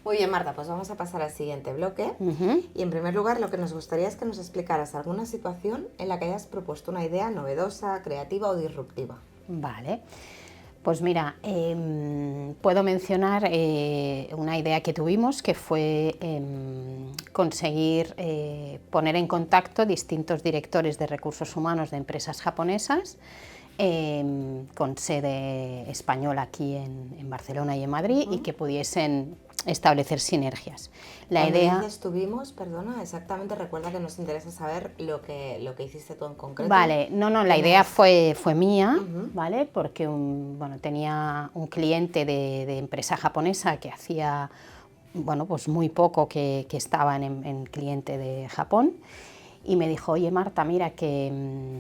Muy bien, Marta, pues vamos a pasar al siguiente bloque. Y en primer lugar, lo que nos gustaría es que nos explicaras alguna situación en la que hayas propuesto una idea novedosa, creativa o disruptiva. Vale. Pues mira, puedo mencionar una idea que tuvimos, que fue conseguir poner en contacto distintos directores de recursos humanos de empresas japonesas con sede española aquí en Barcelona y en Madrid, y que pudiesen establecer sinergias. Cuando dices tuvimos, perdona, exactamente, recuerda que nos interesa saber lo que hiciste tú en concreto. Vale, no, la idea fue mía, ¿vale? Porque tenía un cliente de empresa japonesa que hacía, pues muy poco que estaba en cliente de Japón, y me dijo, oye Marta, mira que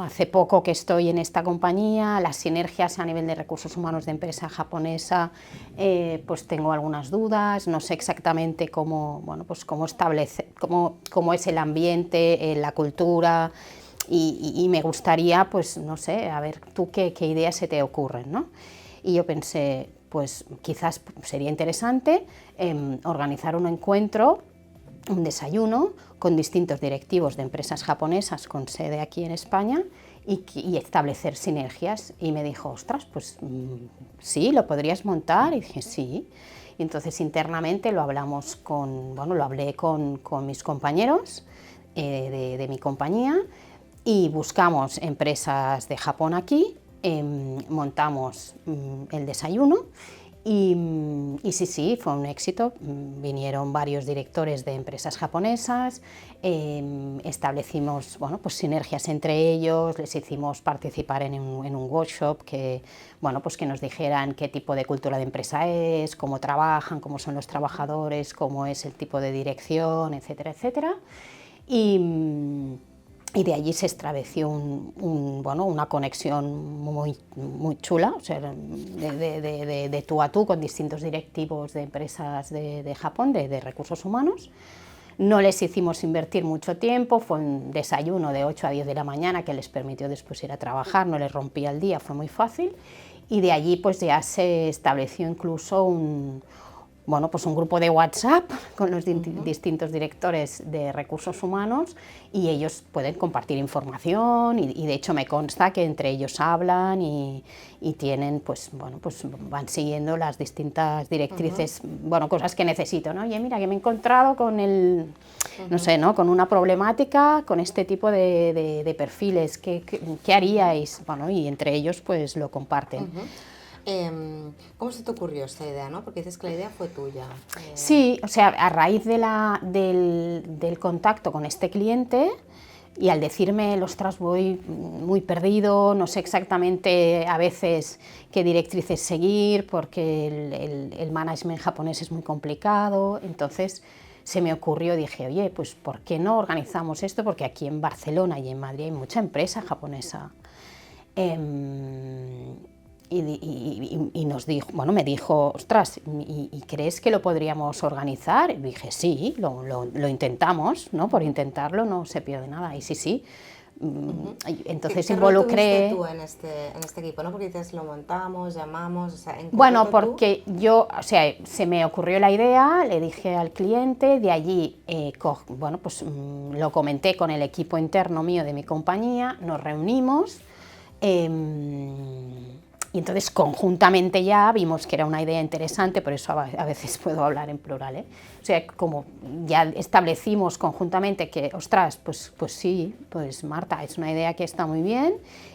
hace poco que estoy en esta compañía, las sinergias a nivel de recursos humanos de empresa japonesa, pues tengo algunas dudas, no sé exactamente cómo establecer, cómo es el ambiente, la cultura, y me gustaría, pues no sé, a ver tú qué ideas se te ocurren, ¿no? Y yo pensé, pues quizás sería interesante organizar un encuentro, un desayuno con distintos directivos de empresas japonesas con sede aquí en España y establecer sinergias. Y me dijo, ostras, pues sí, ¿lo podrías montar? Y dije, sí. Y entonces internamente lo hablamos lo hablé con mis compañeros de mi compañía, y buscamos empresas de Japón aquí, montamos el desayuno. Y sí, fue un éxito. Vinieron varios directores de empresas japonesas, establecimos pues sinergias entre ellos, les hicimos participar en un workshop que nos dijeran qué tipo de cultura de empresa es, cómo trabajan, cómo son los trabajadores, cómo es el tipo de dirección, etcétera, etcétera. Y de allí se estableció una conexión muy chula, o sea, de tú a tú con distintos directivos de empresas de Japón, de recursos humanos. No les hicimos invertir mucho tiempo, fue un desayuno de 8 a 10 de la mañana que les permitió después ir a trabajar, no les rompía el día, fue muy fácil. Y de allí pues ya se estableció incluso un grupo de WhatsApp con los distintos directores de recursos humanos, y ellos pueden compartir información y de hecho me consta que entre ellos hablan y tienen, van siguiendo las distintas directrices, cosas que necesito, ¿no? Oye, mira, que me he encontrado con no sé, ¿no? Con una problemática, con este tipo de perfiles, ¿qué haríais? Y entre ellos pues lo comparten. ¿Cómo se te ocurrió esta idea, no? Porque dices que la idea fue tuya. Sí, o sea, a raíz del contacto con este cliente, y al decirme, ostras, voy muy perdido, no sé exactamente a veces qué directrices seguir, porque el management japonés es muy complicado, entonces se me ocurrió, dije, oye, pues ¿por qué no organizamos esto? Porque aquí en Barcelona y en Madrid hay mucha empresa japonesa. Y nos dijo, me dijo, ostras, ¿y crees que lo podríamos organizar? Y dije, sí, lo intentamos, ¿no? Por intentarlo no se pierde nada. Y sí. Entonces involucré... ¿Qué rol tuviste tú en este equipo, no? Porque dices, lo montamos, llamamos, o sea, porque yo, o sea, se me ocurrió la idea, le dije al cliente, de allí, lo comenté con el equipo interno mío de mi compañía, nos reunimos, y entonces conjuntamente ya vimos que era una idea interesante, por eso a veces puedo hablar en plural, ¿eh? O sea, como ya establecimos conjuntamente que, ostras, pues sí, pues Marta, es una idea que está muy bien,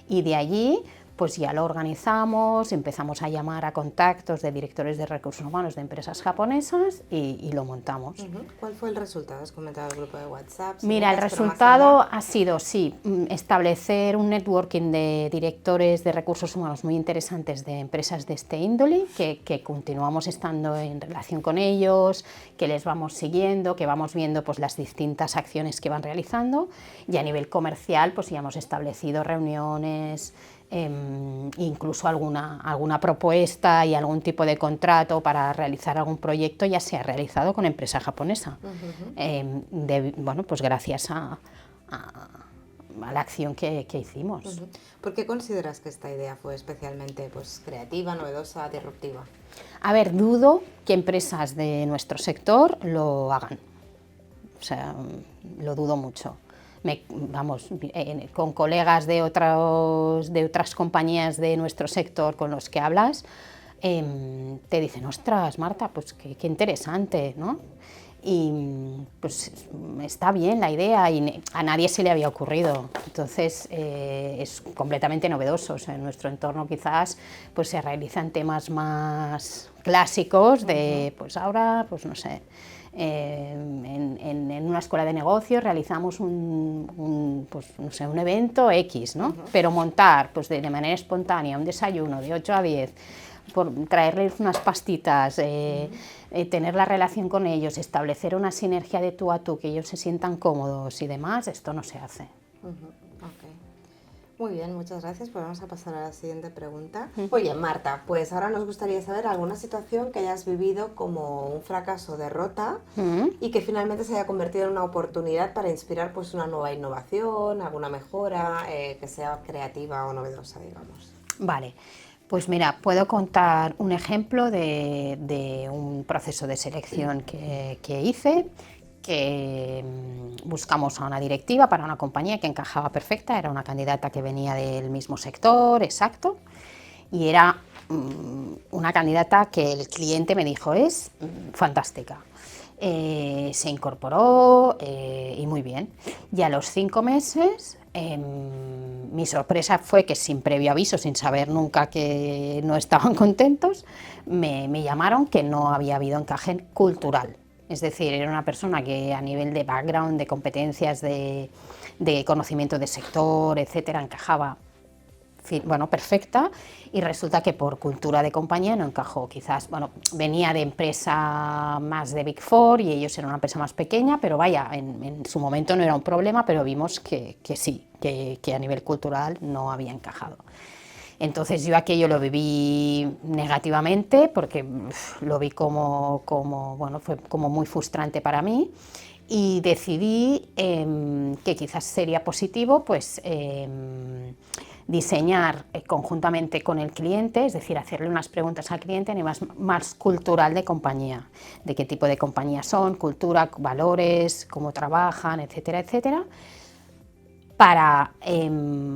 y de allí pues ya lo organizamos, empezamos a llamar a contactos de directores de recursos humanos de empresas japonesas y lo montamos. ¿Cuál fue el resultado? ¿Has comentado el grupo de WhatsApp? Mira, el resultado ha sido, sí, establecer un networking de directores de recursos humanos muy interesantes de empresas de este índole, que continuamos estando en relación con ellos, que les vamos siguiendo, que vamos viendo pues las distintas acciones que van realizando, y a nivel comercial pues ya hemos establecido reuniones, incluso alguna propuesta y algún tipo de contrato para realizar algún proyecto ya se ha realizado con empresa japonesa. Pues gracias a la acción que hicimos. Uh-huh. ¿Por qué consideras que esta idea fue especialmente pues, creativa, novedosa, disruptiva? A ver, dudo que empresas de nuestro sector lo hagan. O sea, lo dudo mucho. Con colegas de otras compañías de nuestro sector con los que hablas, te dicen, ostras, Marta, pues qué interesante, ¿no? Y pues está bien la idea y a nadie se le había ocurrido, entonces es completamente novedoso. O sea, en nuestro entorno quizás pues se realizan temas más clásicos de pues ahora, pues no sé, en una escuela de negocios realizamos pues, no sé, un evento X, ¿no? Pero montar pues de manera espontánea un desayuno de 8 a 10, por traerles unas pastitas, tener la relación con ellos, establecer una sinergia de tú a tú, que ellos se sientan cómodos y demás, esto no se hace. Okay. Muy bien, muchas gracias. Pues vamos a pasar a la siguiente pregunta. Oye, Marta, pues ahora nos gustaría saber alguna situación que hayas vivido como un fracaso o derrota y que finalmente se haya convertido en una oportunidad para inspirar pues una nueva innovación, alguna mejora, que sea creativa o novedosa, digamos. Vale. Pues mira, puedo contar un ejemplo de un proceso de selección que hice, que buscamos a una directiva para una compañía que encajaba perfecta, era una candidata que venía del mismo sector, exacto, y era una candidata que el cliente me dijo es fantástica. Se incorporó y muy bien. Y a los 5 meses mi sorpresa fue que sin previo aviso, sin saber nunca que no estaban contentos, me llamaron que no había habido encaje cultural. Es decir, era una persona que a nivel de background, de competencias, de conocimiento de sector, etcétera, encajaba perfecta, y resulta que por cultura de compañía no encajó. Quizás, venía de empresa más de Big Four y ellos eran una empresa más pequeña, pero vaya, en su momento no era un problema, pero vimos que sí, que a nivel cultural no había encajado. Entonces yo aquello lo viví negativamente porque lo vi fue como muy frustrante para mí, y decidí que quizás sería positivo pues diseñar conjuntamente con el cliente, es decir, hacerle unas preguntas al cliente a nivel más cultural de compañía, de qué tipo de compañía son, cultura, valores, cómo trabajan, etcétera, etcétera, para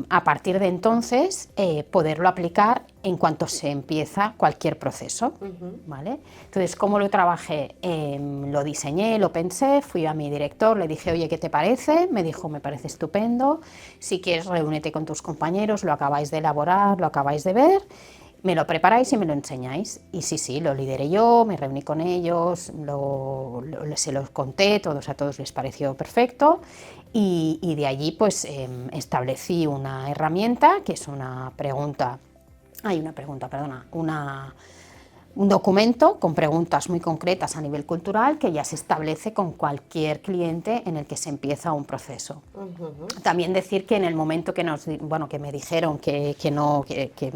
a partir de entonces poderlo aplicar en cuanto se empieza cualquier proceso, ¿vale? Entonces, ¿cómo lo trabajé? Lo diseñé, lo pensé, fui a mi director, le dije, oye, ¿qué te parece? Me dijo, me parece estupendo, si quieres reúnete con tus compañeros, lo acabáis de elaborar, lo acabáis de ver, me lo preparáis y me lo enseñáis. Y sí, lo lideré yo, me reuní con ellos, se los conté, a todos les pareció perfecto, y de allí pues establecí una herramienta que es un documento con preguntas muy concretas a nivel cultural que ya se establece con cualquier cliente en el que se empieza un proceso. También decir que en el momento que me dijeron que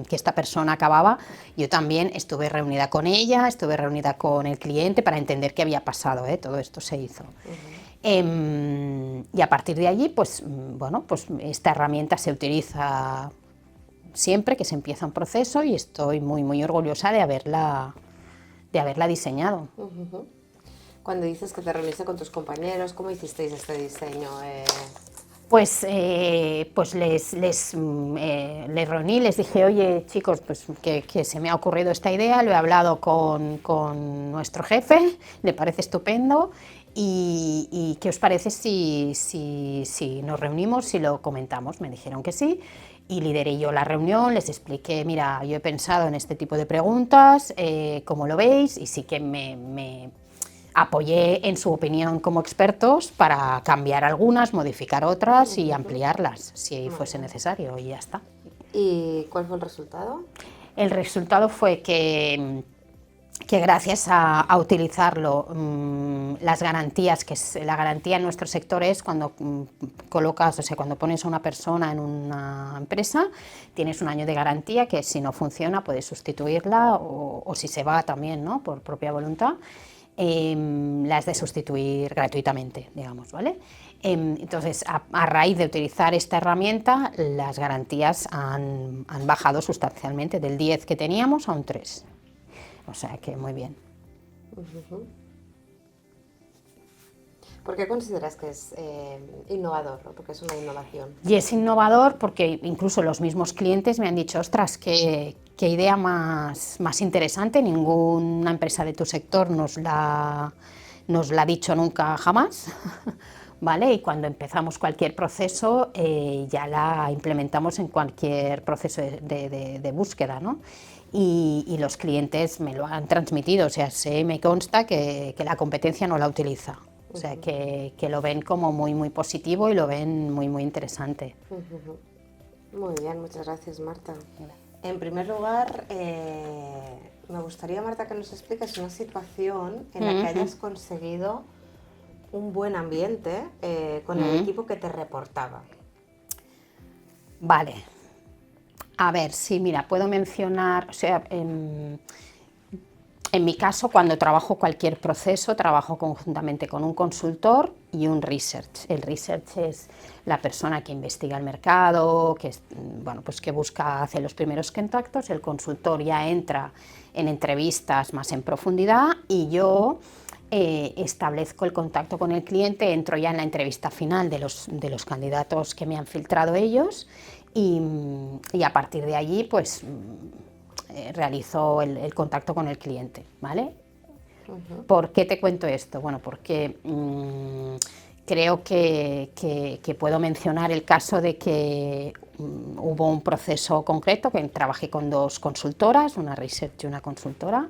esta persona acababa, yo también estuve reunida con ella, estuve reunida con el cliente para entender qué había pasado, todo esto se hizo. Y a partir de allí, pues esta herramienta se utiliza siempre que se empieza un proceso y estoy muy, muy orgullosa de haberla diseñado. Cuando dices que te reuniste con tus compañeros, ¿cómo hicisteis este diseño? Pues les reuní, les dije, oye chicos, pues que se me ha ocurrido esta idea, lo he hablado con nuestro jefe, le parece estupendo, y ¿qué os parece si nos reunimos, si lo comentamos? Me dijeron que sí, y lideré yo la reunión, les expliqué, mira, yo he pensado en este tipo de preguntas, ¿cómo lo veis? Y sí que me apoyé en su opinión como expertos para cambiar algunas, modificar otras y ampliarlas si fuese necesario, y ya está. ¿Y cuál fue el resultado? El resultado fue que gracias a utilizarlo, las garantías, la garantía en nuestro sector es cuando colocas, o sea, cuando pones a una persona en una empresa, tienes un año de garantía que si no funciona puedes sustituirla o si se va también, ¿no?, por propia voluntad. las de sustituir gratuitamente, digamos, ¿vale? Entonces, a raíz de utilizar esta herramienta, las garantías han bajado sustancialmente, del 10 que teníamos a un 3. O sea que muy bien. ¿Por qué consideras que es innovador, ¿no? Porque es una innovación? Y es innovador porque incluso los mismos clientes me han dicho, ostras, qué idea más interesante, ninguna empresa de tu sector nos la ha dicho nunca jamás, ¿vale? Y cuando empezamos cualquier proceso ya la implementamos en cualquier proceso de búsqueda, ¿no? Y los clientes me lo han transmitido, o sea, me consta que la competencia no la utiliza. O sea, que lo ven como muy positivo y lo ven muy interesante. Muy bien, muchas gracias, Marta. En primer lugar, me gustaría, Marta, que nos expliques una situación en la que hayas conseguido un buen ambiente con el equipo que te reportaba. Vale. A ver, sí, mira, puedo mencionar, o sea, en mi caso, cuando trabajo cualquier proceso, trabajo conjuntamente con un consultor y un research. El research es la persona que investiga el mercado, que, bueno, pues que busca, hace los primeros contactos. El consultor ya entra en entrevistas más en profundidad y yo establezco el contacto con el cliente, entro ya en la entrevista final de los candidatos que me han filtrado ellos y a partir de allí, pues realizo el contacto con el cliente, ¿vale? ¿Por qué te cuento esto? Bueno, porque creo que puedo mencionar el caso de que hubo un proceso concreto que trabajé con 2 consultoras, una research y una consultora,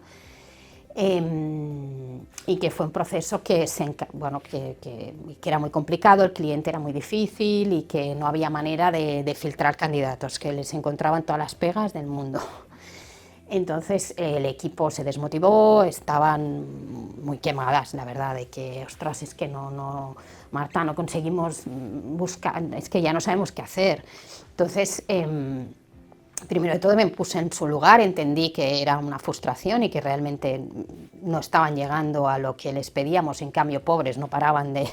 y que fue un proceso que era muy complicado, el cliente era muy difícil y que no había manera de filtrar candidatos, que les encontraban todas las pegas del mundo. Entonces el equipo se desmotivó, estaban muy quemadas, la verdad, de que, ostras, es que no, Marta, no conseguimos buscar, es que ya no sabemos qué hacer. Entonces, primero de todo me puse en su lugar, entendí que era una frustración y que realmente no estaban llegando a lo que les pedíamos, en cambio pobres no paraban de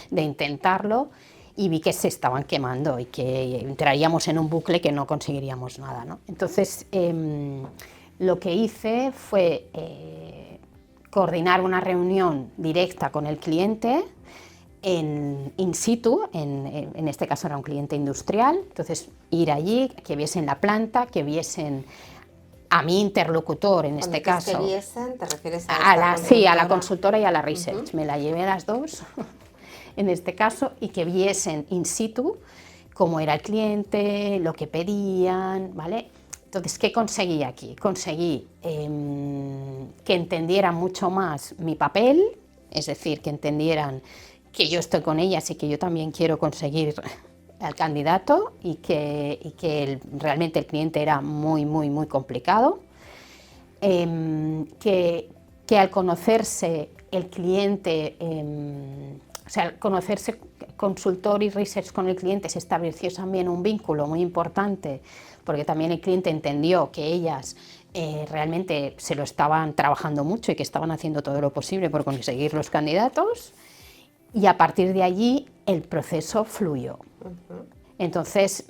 intentarlo. Y vi que se estaban quemando y que entraríamos en un bucle que no conseguiríamos nada, ¿no? Entonces, lo que hice fue coordinar una reunión directa con el cliente in situ, en este caso era un cliente industrial, entonces ir allí, que viesen la planta, que viesen a mi interlocutor en este caso. Que viesen, ¿te refieres a la consultora y a la research? Me la llevé a las 2 en este caso, y que viesen in situ cómo era el cliente, lo que pedían, ¿vale? Entonces, ¿qué conseguí aquí? Conseguí que entendieran mucho más mi papel, es decir, que entendieran que yo estoy con ellas y que yo también quiero conseguir al candidato y que realmente el cliente era muy complicado, que al conocerse el cliente, o sea, al conocerse consultor y research con el cliente, se estableció también un vínculo muy importante, porque también el cliente entendió que ellas realmente se lo estaban trabajando mucho y que estaban haciendo todo lo posible por conseguir los candidatos, y a partir de allí el proceso fluyó. Entonces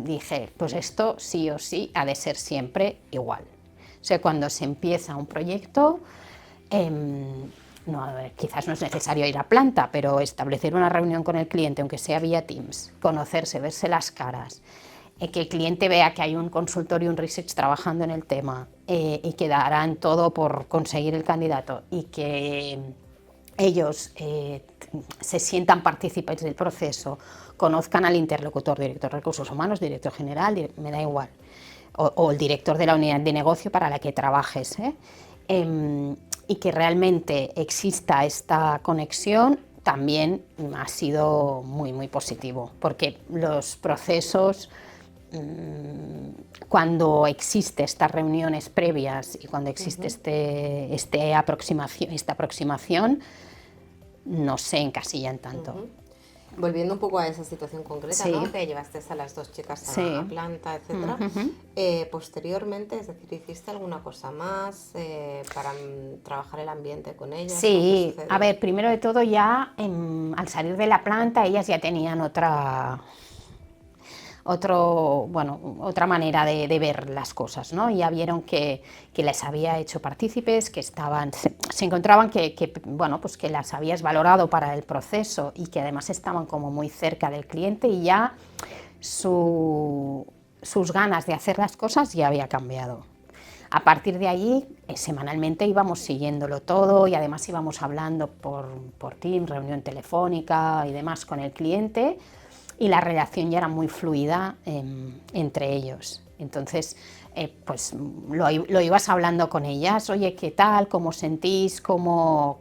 dije, pues esto sí o sí ha de ser siempre igual. O sea, cuando se empieza un proyecto, quizás no es necesario ir a planta, pero establecer una reunión con el cliente, aunque sea vía Teams, conocerse, verse las caras, que el cliente vea que hay un consultor y un research trabajando en el tema y que darán todo por conseguir el candidato y que ellos se sientan partícipes del proceso, conozcan al interlocutor, director de recursos humanos, director general, me da igual, o el director de la unidad de negocio para la que trabajes, y que realmente exista esta conexión, también ha sido muy positivo, porque los procesos, cuando existe estas reuniones previas y cuando existe esta aproximación, no se encasillan tanto. Volviendo un poco a esa situación concreta, Sí. ¿no? Que llevaste a las 2 chicas Sí. a planta, etcétera. Posteriormente, es decir, ¿hiciste alguna cosa más para trabajar el ambiente con ellas? ¿O qué Sí, sucedió? a ver, primero de todo ya al salir de la planta ellas ya tenían otra manera de ver las cosas, ¿no? Ya vieron que les había hecho partícipes, que se encontraban bueno, pues que las habías valorado para el proceso y que además estaban como muy cerca del cliente y ya sus ganas de hacer las cosas ya había cambiado. A partir de allí, semanalmente íbamos siguiéndolo todo y además íbamos hablando por Teams, reunión telefónica y demás con el cliente, y la relación ya era muy fluida entre ellos. Entonces, pues lo ibas hablando con ellas, oye, ¿qué tal? ¿Cómo sentís? ¿Cómo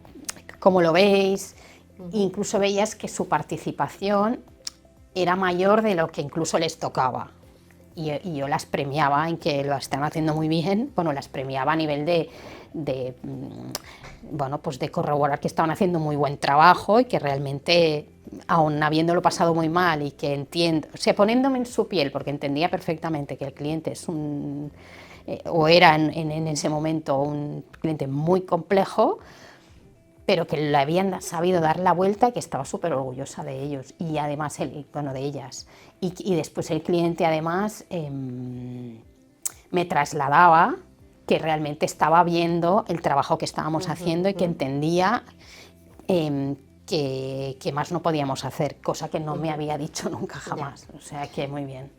lo veis? Incluso veías que su participación era mayor de lo que incluso les tocaba. Y yo las premiaba en que lo están haciendo muy bien, bueno, las premiaba a nivel bueno, pues de corroborar que estaban haciendo muy buen trabajo y que realmente, aun habiéndolo pasado muy mal y que entiendo, o sea, poniéndome en su piel, porque entendía perfectamente que el cliente es o era en ese momento un cliente muy complejo, pero que le habían sabido dar la vuelta y que estaba súper orgullosa de ellos y además, bueno, de ellas. Y después el cliente además me trasladaba que realmente estaba viendo el trabajo que estábamos haciendo y que entendía que más no podíamos hacer, cosa que no me había dicho nunca jamás. O sea que muy bien.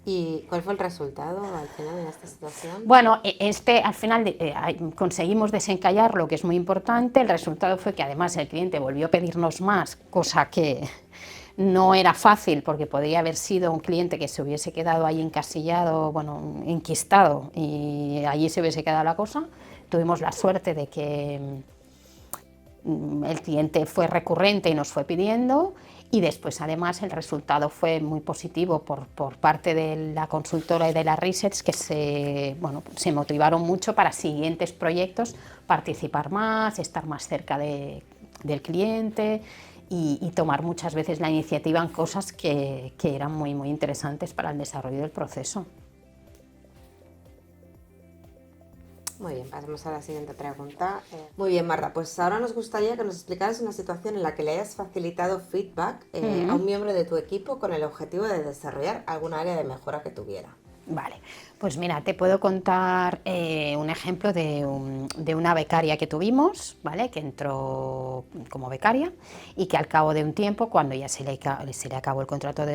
¿Y cuál fue el resultado al final en esta situación? Bueno, al final conseguimos desencallar lo que es muy importante. El resultado fue que además el cliente volvió a pedirnos más, cosa que no era fácil porque podría haber sido un cliente que se hubiese quedado ahí encasillado, bueno, enquistado, y allí se hubiese quedado la cosa. Tuvimos la suerte de que el cliente fue recurrente y nos fue pidiendo, y después además el resultado fue muy positivo por parte de la consultora y de la research, que se motivaron mucho para siguientes proyectos, participar más, estar más cerca del cliente y tomar muchas veces la iniciativa en cosas que eran muy, muy interesantes para el desarrollo del proceso. Muy bien, pasemos a la siguiente pregunta. Muy bien, Marta, pues ahora nos gustaría que nos explicaras una situación en la que le hayas facilitado feedback a un miembro de tu equipo con el objetivo de desarrollar alguna área de mejora que tuviera. Vale, pues mira, te puedo contar un ejemplo de una becaria que tuvimos, ¿vale? Que entró como becaria y que al cabo de un tiempo, cuando ya se le acabó el contrato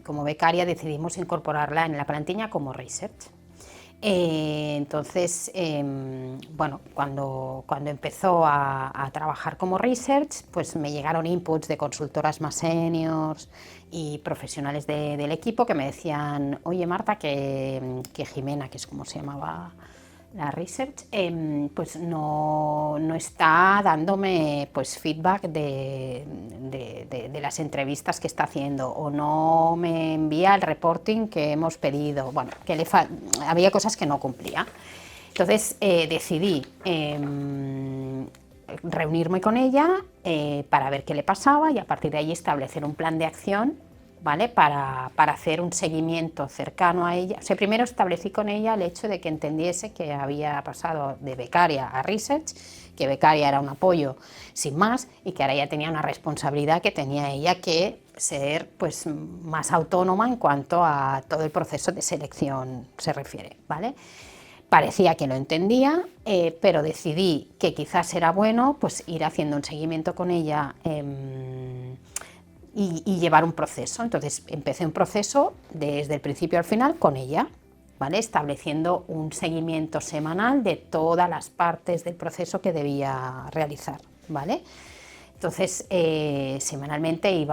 como becaria, decidimos incorporarla en la plantilla como research. Entonces, bueno, cuando empezó a trabajar como research, pues me llegaron inputs de consultoras más seniors y profesionales del equipo que me decían, oye Marta, que Jimena, que es como se llamaba la research, pues no está dándome pues feedback de las entrevistas que está haciendo, o no me envía el reporting que hemos pedido, bueno, que había cosas que no cumplía. Entonces decidí reunirme con ella para ver qué le pasaba y a partir de ahí establecer un plan de acción, ¿vale? Para hacer un seguimiento cercano a ella. O sea, primero establecí con ella el hecho de que entendiese que había pasado de becaria a research, que becaria era un apoyo sin más y que ahora ya tenía una responsabilidad que tenía ella que ser pues más autónoma en cuanto a todo el proceso de selección se refiere, ¿vale? Parecía que lo entendía, pero decidí que quizás era bueno pues ir haciendo un seguimiento con ella y llevar un proceso. Entonces empecé un proceso desde el principio al final con ella, ¿vale? Estableciendo un seguimiento semanal de todas las partes del proceso que debía realizar, ¿vale? Entonces semanalmente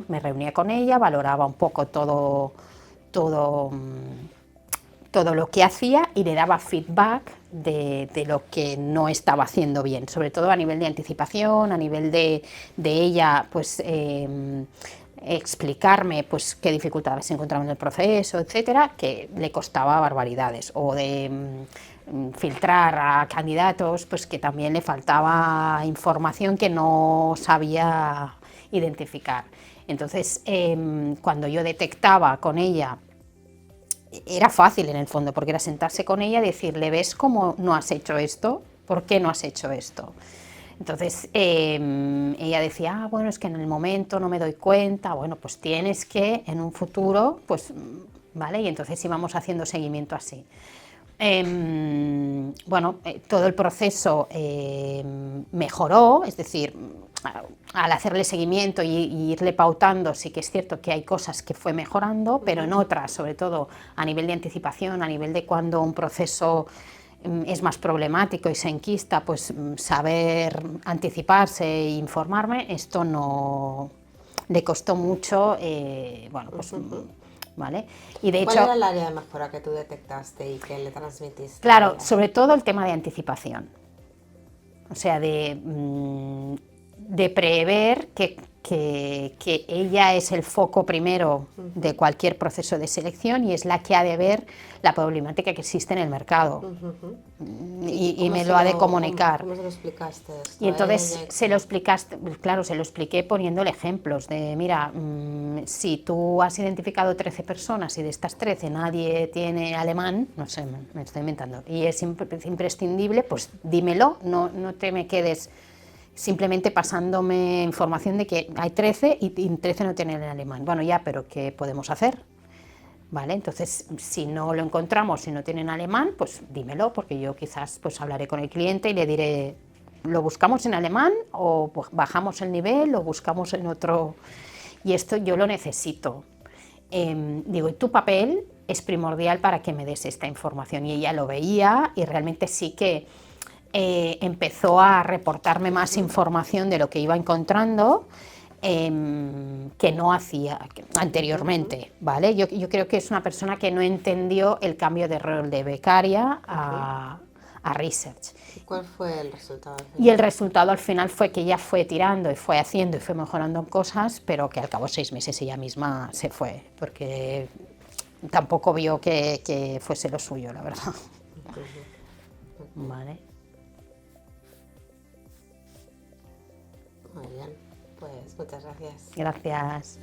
me reunía con ella, valoraba un poco todo lo que hacía y le daba feedback de lo que no estaba haciendo bien, sobre todo a nivel de anticipación, a nivel de ella, pues explicarme pues qué dificultades se encontraban en el proceso, etcétera, que le costaba barbaridades, o de filtrar a candidatos pues que también le faltaba información que no sabía identificar. Entonces, cuando yo detectaba con ella, era fácil en el fondo, porque era sentarse con ella y decirle, ¿ves cómo no has hecho esto? ¿Por qué no has hecho esto? Entonces, ella decía, bueno, es que en el momento no me doy cuenta, bueno, pues tienes que en un futuro, pues, ¿vale? Y entonces íbamos haciendo seguimiento así. Bueno, todo el proceso mejoró, es decir, al hacerle seguimiento y irle pautando, sí que es cierto que hay cosas que fue mejorando, pero en otras, sobre todo a nivel de anticipación, a nivel de cuando un proceso es más problemático y se enquista, pues saber anticiparse e informarme, esto no le costó mucho, bueno, pues... ¿Vale? Y de ¿Cuál hecho, era el área de mejora que tú detectaste y que le transmitiste? claro, sobre todo el tema de anticipación, o sea, de prever que ella es el foco primero de cualquier proceso de selección y es la que ha de ver la problemática que existe en el mercado. Y me lo ha de comunicar. ¿Cómo se lo explicaste esto Y a entonces ella? se lo explicaste, claro, se lo expliqué poniéndole ejemplos de, mira, si tú has identificado 13 personas y de estas 13 nadie tiene alemán, no sé, me estoy inventando, y es imprescindible, pues dímelo, no te me quedes simplemente pasándome información de que hay 13 y 13 no tienen alemán. Bueno, ya, pero ¿qué podemos hacer? ¿Vale? Entonces, si no lo encontramos, si no tienen alemán, pues dímelo, porque yo quizás pues hablaré con el cliente y le diré, ¿lo buscamos en alemán o bajamos el nivel, lo buscamos en otro? Y esto yo lo necesito. Digo, y tu papel es primordial para que me des esta información. Y ella lo veía y realmente sí que empezó a reportarme más información de lo que iba encontrando, que no hacía anteriormente, ¿vale? Yo creo que es una persona que no entendió el cambio de rol de becaria a research. ¿Y cuál fue el resultado? Y el resultado al final fue que ella fue tirando y fue haciendo y fue mejorando cosas, pero que al cabo de 6 meses ella misma se fue, porque tampoco vio que fuese lo suyo, la verdad. Vale. Muy bien, pues muchas gracias. Gracias.